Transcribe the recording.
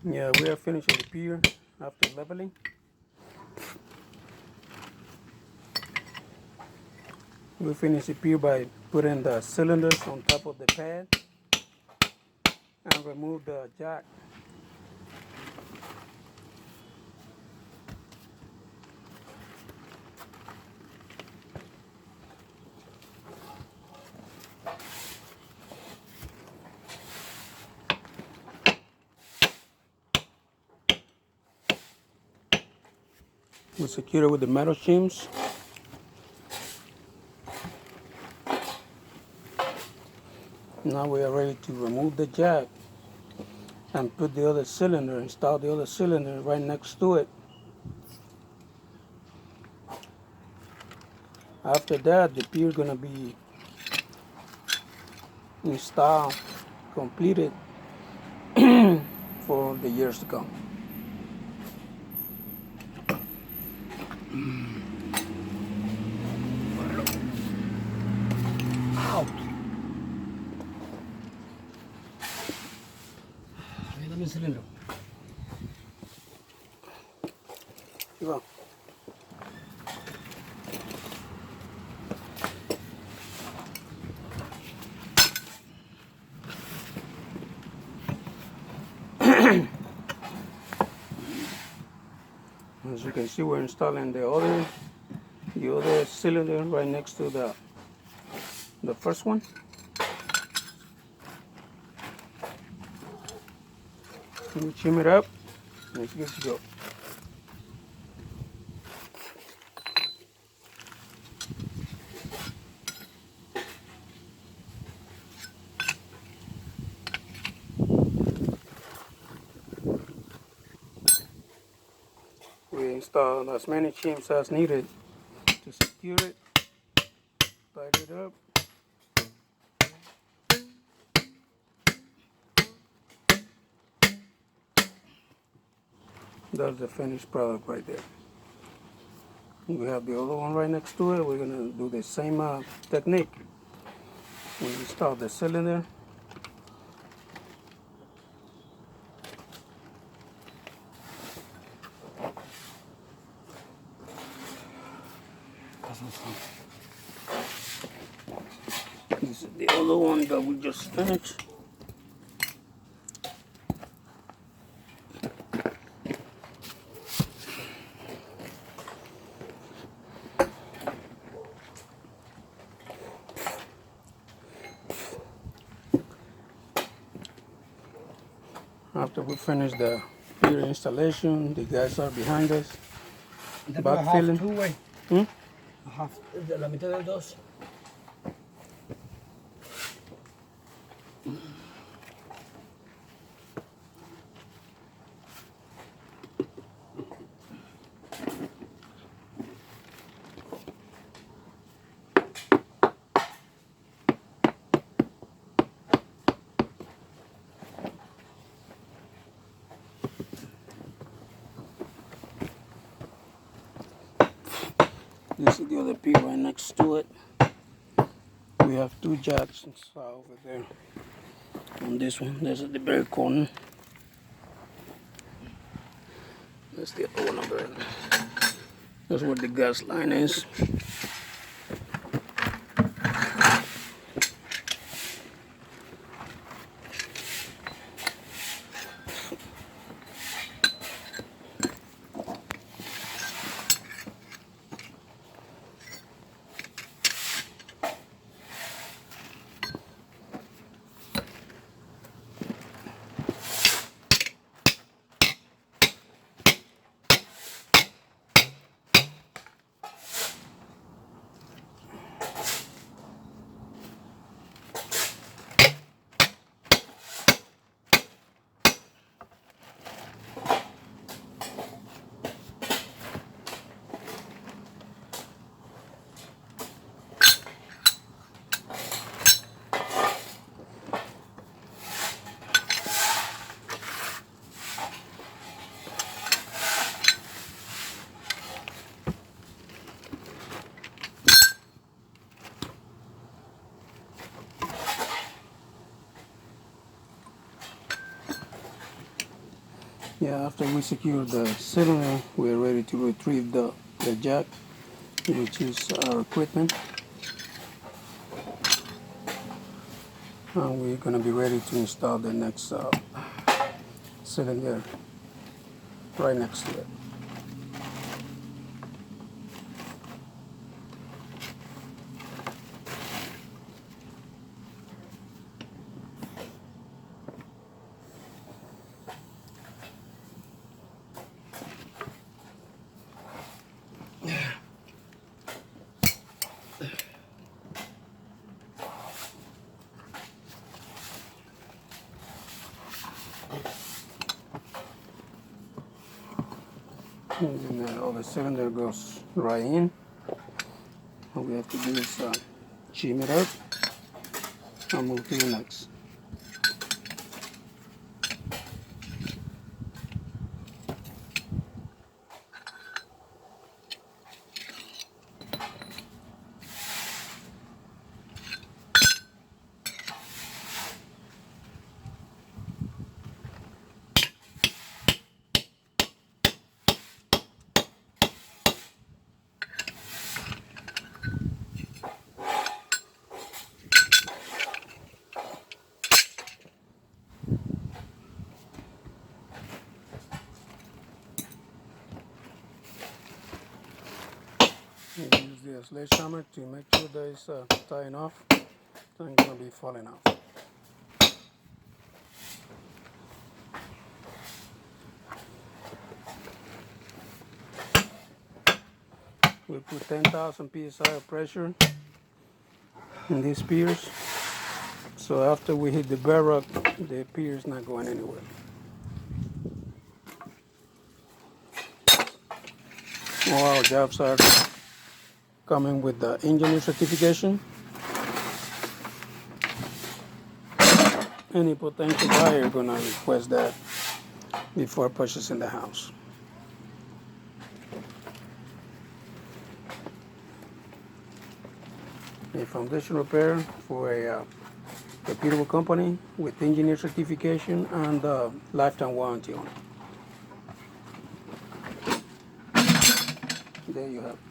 Yeah, we are finishing the pier after leveling. We finish the pier by putting the cylinders on top of the pad and remove the jack. We secure it with the metal shims. Now we are ready to remove the jack and put the other cylinder, install the other cylinder right next to it. After that, the pier is gonna be installed, completed for the years to come. Out. Ahí dame el cilindro. Here you go. As you can see, we're installing the other cylinder right next to the first one. And we trim it up, and it's good to go. We installed as many chims as needed to secure it, tighten it up. That's the finished product right there. We have the other one right next to it. We're gonna do the same technique. We install the cylinder. This is the other one that we just finished. After we finish the pier installation, the guys are behind us. Backfilling. Two-way. Hmm? Half, la mitad del dos. This is the other pier right next to it. We have two jacks over there. On this one, there's at the very corner. That's the other one over there. That's where the gas line is. Yeah, after we secure the cylinder, we are ready to retrieve the jack, which is our equipment. And we're going to be ready to install the next cylinder right next to it. And then all the cylinder goes right in. All we have to do is shim it up and move to the next. And use the sledgehammer to make sure that it's tying off. It's not going to be falling off. We put 10,000 psi of pressure in these piers. So after we hit the bedrock, the pier is not going anywhere. All our jobs are coming with the engineer certification. Any potential buyer is gonna request that before purchasing the house. A foundation repair for a reputable company with engineer certification and lifetime warranty on it. There you have it.